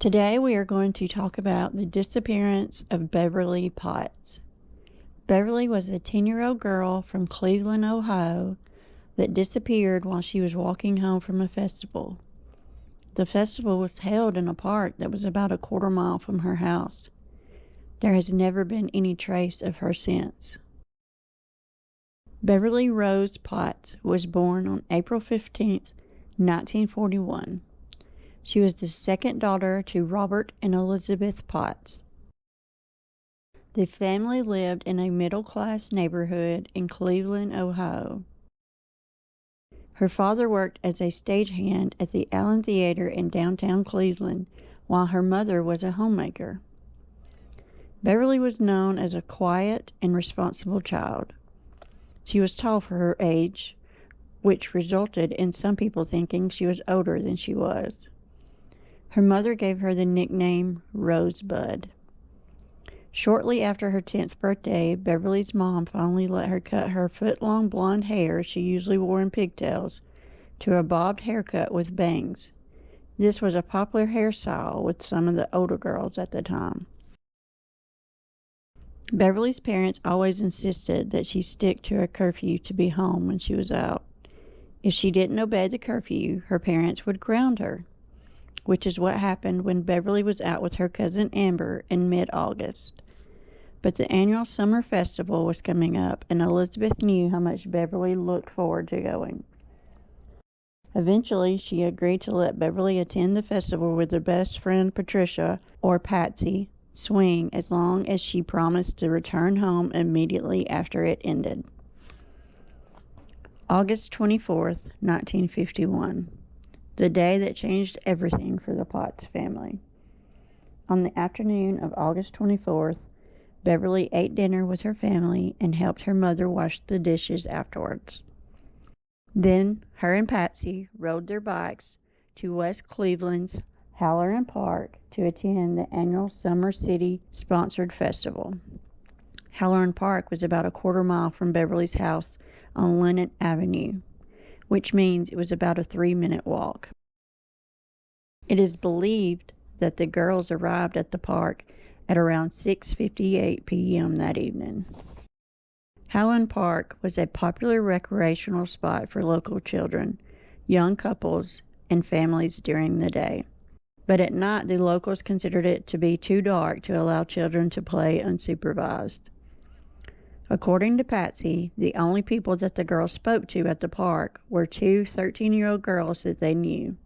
Today we are going to talk about the disappearance of Beverly Potts. Beverly was a 10-year-old girl from Cleveland, Ohio, that disappeared while she was walking home from a festival. The festival was held in a park that was about a quarter mile from her house. There has never been any trace of her since. Beverly Rose Potts was born on April 15, 1941. She was the second daughter to Robert and Elizabeth Potts. The family lived in a middle-class neighborhood in Cleveland, Ohio. Her father worked as a stagehand at the Allen Theater in downtown Cleveland, while her mother was a homemaker. Beverly was known as a quiet and responsible child. She was tall for her age, which resulted in some people thinking she was older than she was. Her mother gave her the nickname Rosebud. Shortly after her 10th birthday, Beverly's mom finally let her cut her foot-long blonde hair she usually wore in pigtails to a bobbed haircut with bangs. This was a popular hairstyle with some of the older girls at the time. Beverly's parents always insisted that she stick to a curfew to be home when she was out. If she didn't obey the curfew, her parents would ground her, which is what happened when Beverly was out with her cousin Amber in mid-August. But the annual summer festival was coming up, and Elizabeth knew how much Beverly looked forward to going. Eventually, she agreed to let Beverly attend the festival with her best friend Patricia, or Patsy, swing as long as she promised to return home immediately after it ended. August 24th, 1951. The day that changed everything for the Potts family. On the afternoon of August 24th, Beverly ate dinner with her family and helped her mother wash the dishes afterwards. Then, her and Patsy rode their bikes to West Cleveland's Halloran Park to attend the annual Summer City-sponsored festival. Halloran Park was about a quarter mile from Beverly's house on Lennon Avenue, which means it was about a 3-minute walk. It is believed that the girls arrived at the park at around 6:58 p.m. that evening. Halloran Park was a popular recreational spot for local children, young couples, and families during the day. But at night, the locals considered it to be too dark to allow children to play unsupervised. According to Patsy, the only people that the girls spoke to at the park were two 13-year-old girls that they knew.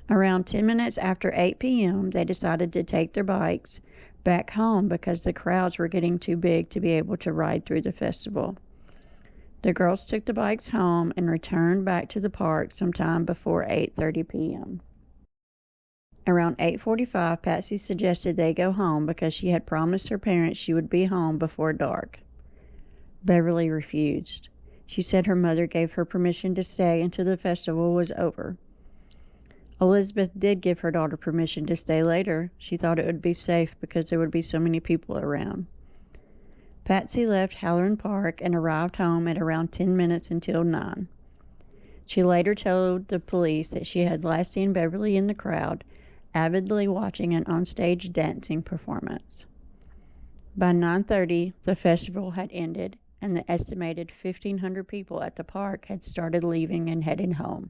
Around 10 minutes after 8 p.m., they decided to take their bikes back home because the crowds were getting too big to be able to ride through the festival. The girls took the bikes home and returned back to the park sometime before 8:30 p.m. Around 8:45, Patsy suggested they go home because she had promised her parents she would be home before dark. Beverly refused. She said her mother gave her permission to stay until the festival was over. Elizabeth did give her daughter permission to stay later. She thought it would be safe because there would be so many people around. Patsy left Halloran Park and arrived home at around 10 minutes until 9. She later told the police that she had last seen Beverly in the crowd, avidly watching an onstage dancing performance. By 9:30, the festival had ended, and the estimated 1,500 people at the park had started leaving and heading home.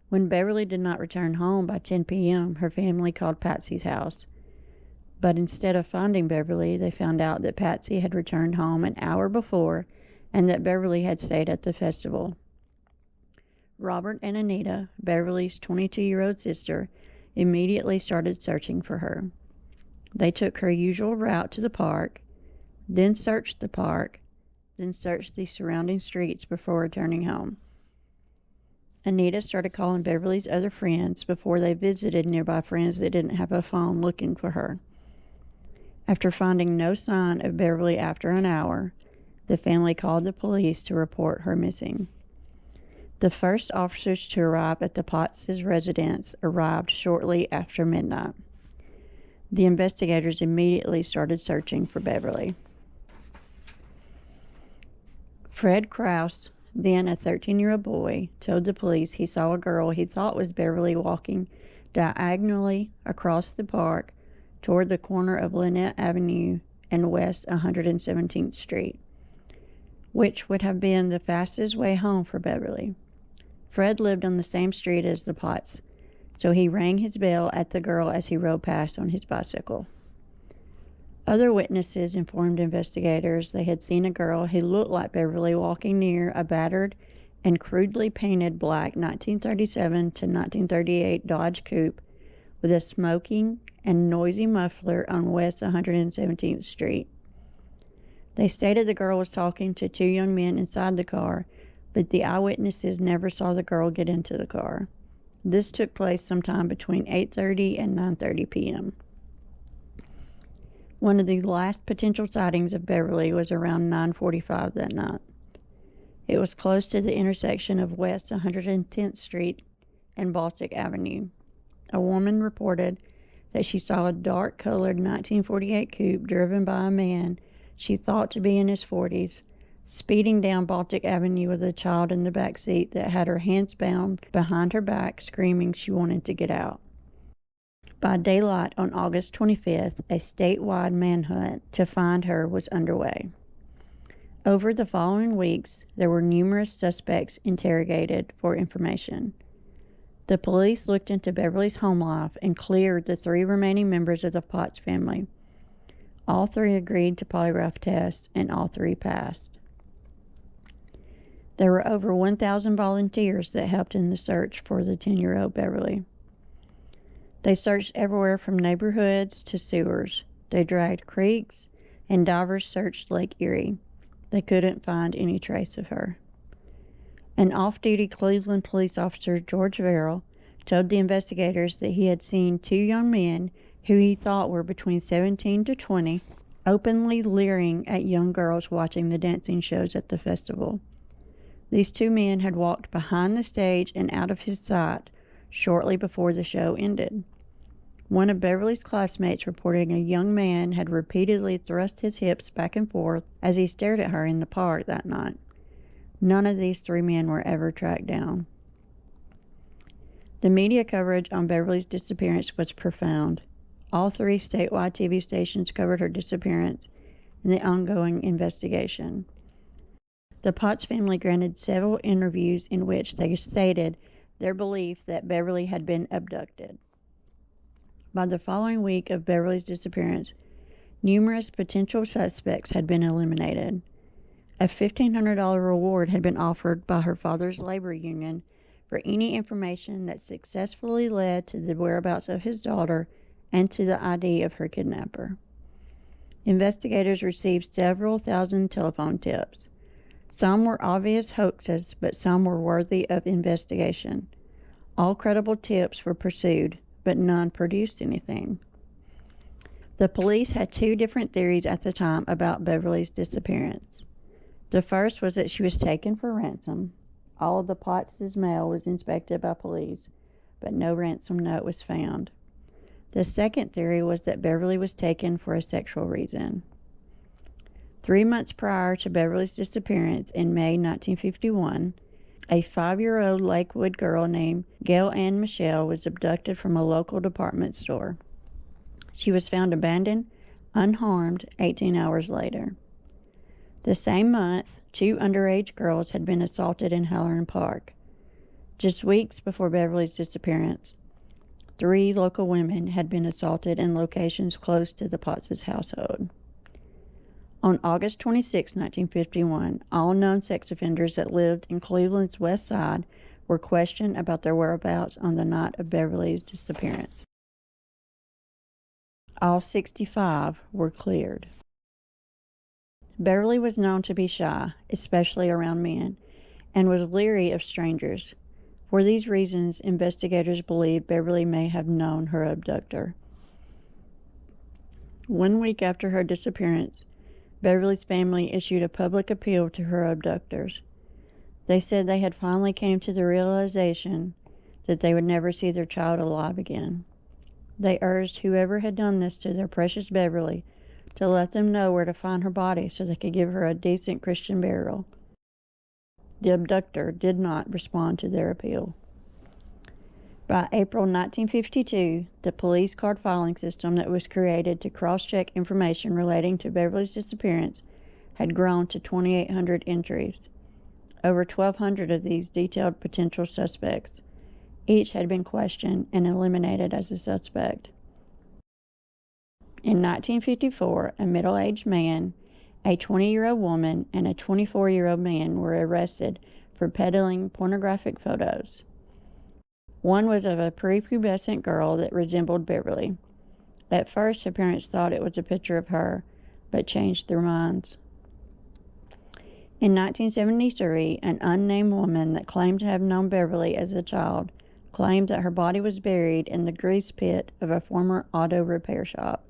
When Beverly did not return home by 10 p.m., her family called Patsy's house. But instead of finding Beverly, they found out that Patsy had returned home an hour before and that Beverly had stayed at the festival. Robert and Anita, Beverly's 22-year-old sister, immediately started searching for her. They took her usual route to the park, then searched the park, then searched the surrounding streets before returning home. Anita started calling Beverly's other friends before they visited nearby friends that didn't have a phone looking for her. After finding no sign of Beverly after an hour, the family called the police to report her missing. The first officers to arrive at the Potts' residence arrived shortly after midnight. The investigators immediately started searching for Beverly. Fred Krause, then a 13-year-old boy, told the police he saw a girl he thought was Beverly walking diagonally across the park toward the corner of Lynette Avenue and West 117th Street, which would have been the fastest way home for Beverly. Fred lived on the same street as the Potts, so he rang his bell at the girl as he rode past on his bicycle. Other witnesses informed investigators they had seen a girl who looked like Beverly walking near a battered and crudely painted black 1937 to 1938 Dodge Coupe with a smoking and noisy muffler on West 117th Street. They stated the girl was talking to two young men inside the car, but the eyewitnesses never saw the girl get into the car. This took place sometime between 8:30 and 9:30 p.m. One of the last potential sightings of Beverly was around 9:45 that night. It was close to the intersection of West 110th Street and Baltic Avenue. A woman reported that she saw a dark-colored 1948 coupe driven by a man she thought to be in his 40s, speeding down Baltic Avenue with a child in the back seat that had her hands bound behind her back, screaming she wanted to get out. By daylight on August 25th, a statewide manhunt to find her was underway. Over the following weeks, there were numerous suspects interrogated for information. The police looked into Beverly's home life and cleared the three remaining members of the Potts family. All three agreed to polygraph tests, and all three passed. There were over 1,000 volunteers that helped in the search for the 10-year-old Beverly. They searched everywhere from neighborhoods to sewers. They dragged creeks, and divers searched Lake Erie. They couldn't find any trace of her. An off-duty Cleveland police officer, George Verrill, told the investigators that he had seen two young men who he thought were between 17 to 20, openly leering at young girls watching the dancing shows at the festival. These two men had walked behind the stage and out of his sight shortly before the show ended. One of Beverly's classmates reported a young man had repeatedly thrust his hips back and forth as he stared at her in the park that night. None of these three men were ever tracked down. The media coverage on Beverly's disappearance was profound. All three statewide TV stations covered her disappearance and the ongoing investigation. The Potts family granted several interviews in which they stated their belief that Beverly had been abducted. By the following week of Beverly's disappearance, numerous potential suspects had been eliminated. A $1,500 reward had been offered by her father's labor union for any information that successfully led to the whereabouts of his daughter and to the ID of her kidnapper. Investigators received several thousand telephone tips. Some were obvious hoaxes, but some were worthy of investigation. All credible tips were pursued, but none produced anything. The police had two different theories at the time about Beverly's disappearance. The first was that she was taken for ransom. All of the Potts' mail was inspected by police, but no ransom note was found. The second theory was that Beverly was taken for a sexual reason. 3 months prior to Beverly's disappearance in May 1951, a 5-year-old Lakewood girl named Gail Ann Michelle was abducted from a local department store. She was found abandoned, unharmed, 18 hours later. The same month, 2 underage girls had been assaulted in Halloran Park. Just weeks before Beverly's disappearance, 3 local women had been assaulted in locations close to the Potts' household. On August 26, 1951, all known sex offenders that lived in Cleveland's West Side were questioned about their whereabouts on the night of Beverly's disappearance. All 65 were cleared. Beverly was known to be shy, especially around men, and was leery of strangers. For these reasons, investigators believe Beverly may have known her abductor. 1 week after her disappearance, Beverly's family issued a public appeal to her abductors. They said they had finally came to the realization that they would never see their child alive again. They urged whoever had done this to their precious Beverly to let them know where to find her body so they could give her a decent Christian burial. The abductor did not respond to their appeal. By April 1952, the police card filing system that was created to cross-check information relating to Beverly's disappearance had grown to 2,800 entries. Over 1,200 of these detailed potential suspects. Each had been questioned and eliminated as a suspect. In 1954, a middle-aged man, a 20-year-old woman, and a 24-year-old man were arrested for peddling pornographic photos. One was of a prepubescent girl that resembled Beverly. At first, her parents thought it was a picture of her, but changed their minds. In 1973, an unnamed woman that claimed to have known Beverly as a child claimed that her body was buried in the grease pit of a former auto repair shop.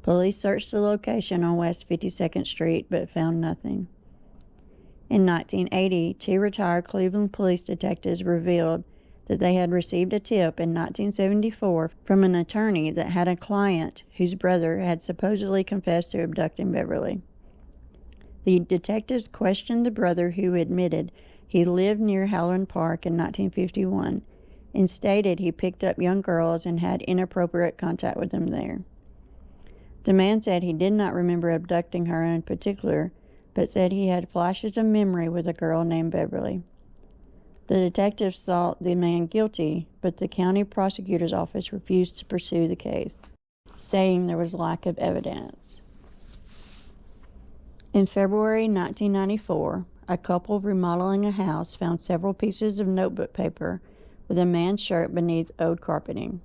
Police searched the location on West 52nd Street but found nothing. In 1980, two retired Cleveland police detectives revealed that they had received a tip in 1974 from an attorney that had a client whose brother had supposedly confessed to abducting Beverly. The detectives questioned the brother, who admitted he lived near Halloran Park in 1951 and stated he picked up young girls and had inappropriate contact with them there. The man said he did not remember abducting her in particular, but said he had flashes of memory with a girl named Beverly. The detectives thought the man guilty, but the county prosecutor's office refused to pursue the case, saying there was lack of evidence. In February 1994, a couple remodeling a house found several pieces of notebook paper with a man's shirt beneath old carpeting.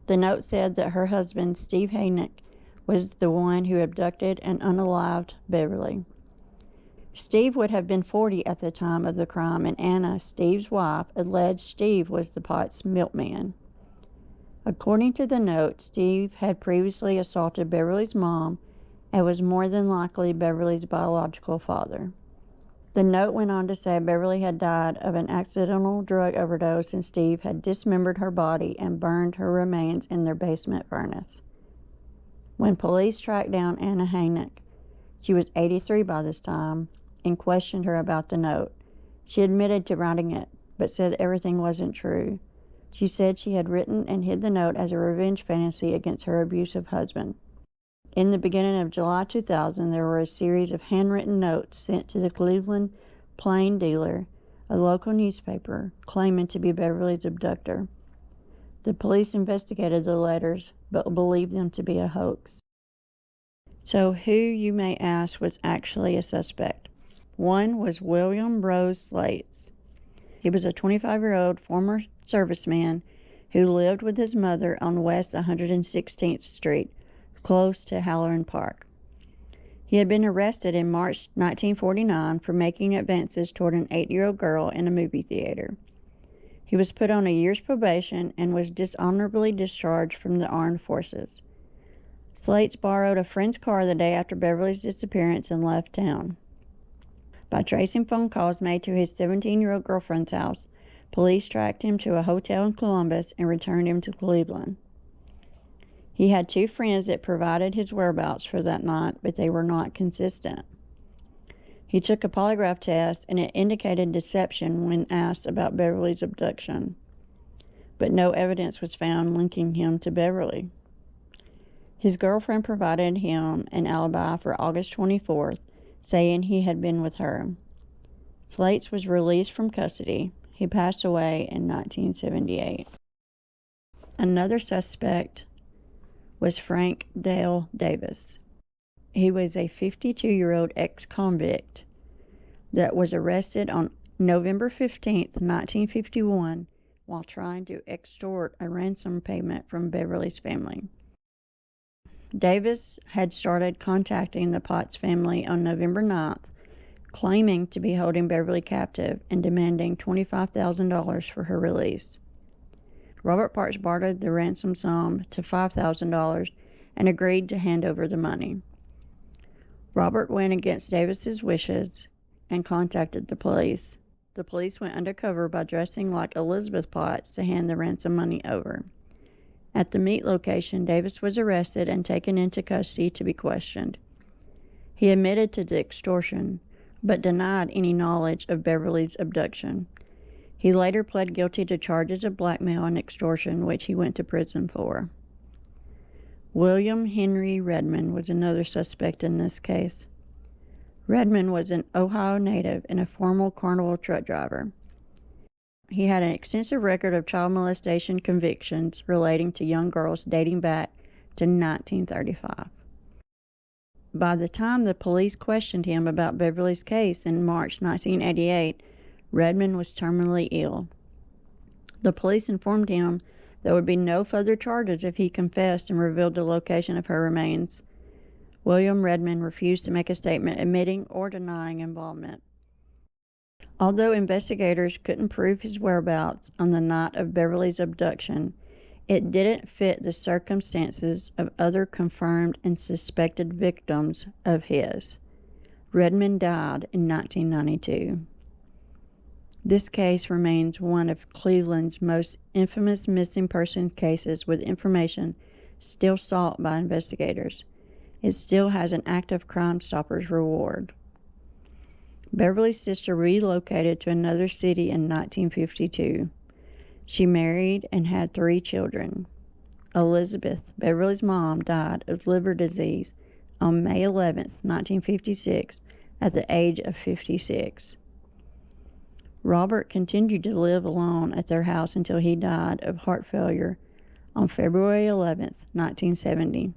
The note said that her husband, Steve Haynick, was the one who abducted and unalived Beverly. Steve would have been 40 at the time of the crime, and Anna, Steve's wife, alleged Steve was the Potts milkman. According to the note, Steve had previously assaulted Beverly's mom and was more than likely Beverly's biological father. The note went on to say Beverly had died of an accidental drug overdose and Steve had dismembered her body and burned her remains in their basement furnace. When police tracked down Anna Haynick, she was 83 by this time, and questioned her about the note. She admitted to writing it, but said everything wasn't true. She said she had written and hid the note as a revenge fantasy against her abusive husband. In the beginning of July 2000, there were a series of handwritten notes sent to the Cleveland Plain Dealer, a local newspaper, claiming to be Beverly's abductor. The police investigated the letters, but believed them to be a hoax. So who, you may ask, was actually a suspect? One was William Rose Slates. He was a 25-year-old former serviceman who lived with his mother on West 116th Street, close to Halloran Park. He had been arrested in March 1949 for making advances toward an 8-year-old girl in a movie theater. He was put on a year's probation and was dishonorably discharged from the armed forces. Slates borrowed a friend's car the day after Beverly's disappearance and left town. By tracing phone calls made to his 17-year-old girlfriend's house, police tracked him to a hotel in Columbus and returned him to Cleveland. He had two friends that provided his whereabouts for that night, but they were not consistent. He took a polygraph test, and it indicated deception when asked about Beverly's abduction, but no evidence was found linking him to Beverly. His girlfriend provided him an alibi for August 24th, saying he had been with her. Slates was released from custody. He passed away in 1978. Another suspect was Frank Dale Davis. He was a 52-year-old ex-convict that was arrested on November 15th, 1951, while trying to extort a ransom payment from Beverly's family. Davis had started contacting the Potts family on November 9th, claiming to be holding Beverly captive and demanding $25,000 for her release. Robert Potts bartered the ransom sum to $5,000 and agreed to hand over the money. Robert went against Davis's wishes and contacted the police. The police went undercover by dressing like Elizabeth Potts to hand the ransom money over. At the meet location, Davis was arrested and taken into custody to be questioned. He admitted to the extortion, but denied any knowledge of Beverly's abduction. He later pled guilty to charges of blackmail and extortion, which he went to prison for. William Henry Redmond was another suspect in this case. Redmond was an Ohio native and a former carnival truck driver. He had an extensive record of child molestation convictions relating to young girls dating back to 1935. By the time the police questioned him about Beverly's case in March 1988, Redmond was terminally ill. The police informed him there would be no further charges if he confessed and revealed the location of her remains. William Redmond refused to make a statement admitting or denying involvement. Although investigators couldn't prove his whereabouts on the night of Beverly's abduction, it didn't fit the circumstances of other confirmed and suspected victims of his. Redmond died in 1992. This case remains one of Cleveland's most infamous missing person cases, with information still sought by investigators. It still has an active Crime Stoppers reward. Beverly's sister relocated to another city in 1952. She married and had 3 children. Elizabeth, Beverly's mom, died of liver disease on May 11, 1956, at the age of 56. Robert continued to live alone at their house until he died of heart failure on February 11, 1970.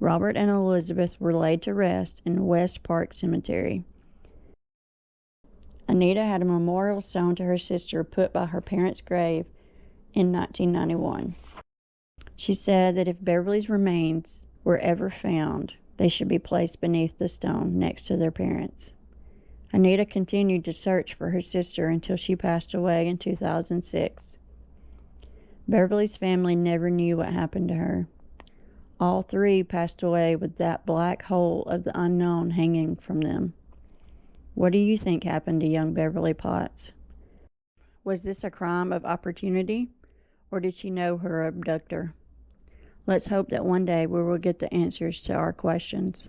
Robert and Elizabeth were laid to rest in West Park Cemetery. Anita had a memorial stone to her sister put by her parents' grave in 1991. She said that if Beverly's remains were ever found, they should be placed beneath the stone next to their parents. Anita continued to search for her sister until she passed away in 2006. Beverly's family never knew what happened to her. All 3 passed away with that black hole of the unknown hanging from them. What do you think happened to young Beverly Potts? Was this a crime of opportunity, or did she know her abductor? Let's hope that one day we will get the answers to our questions.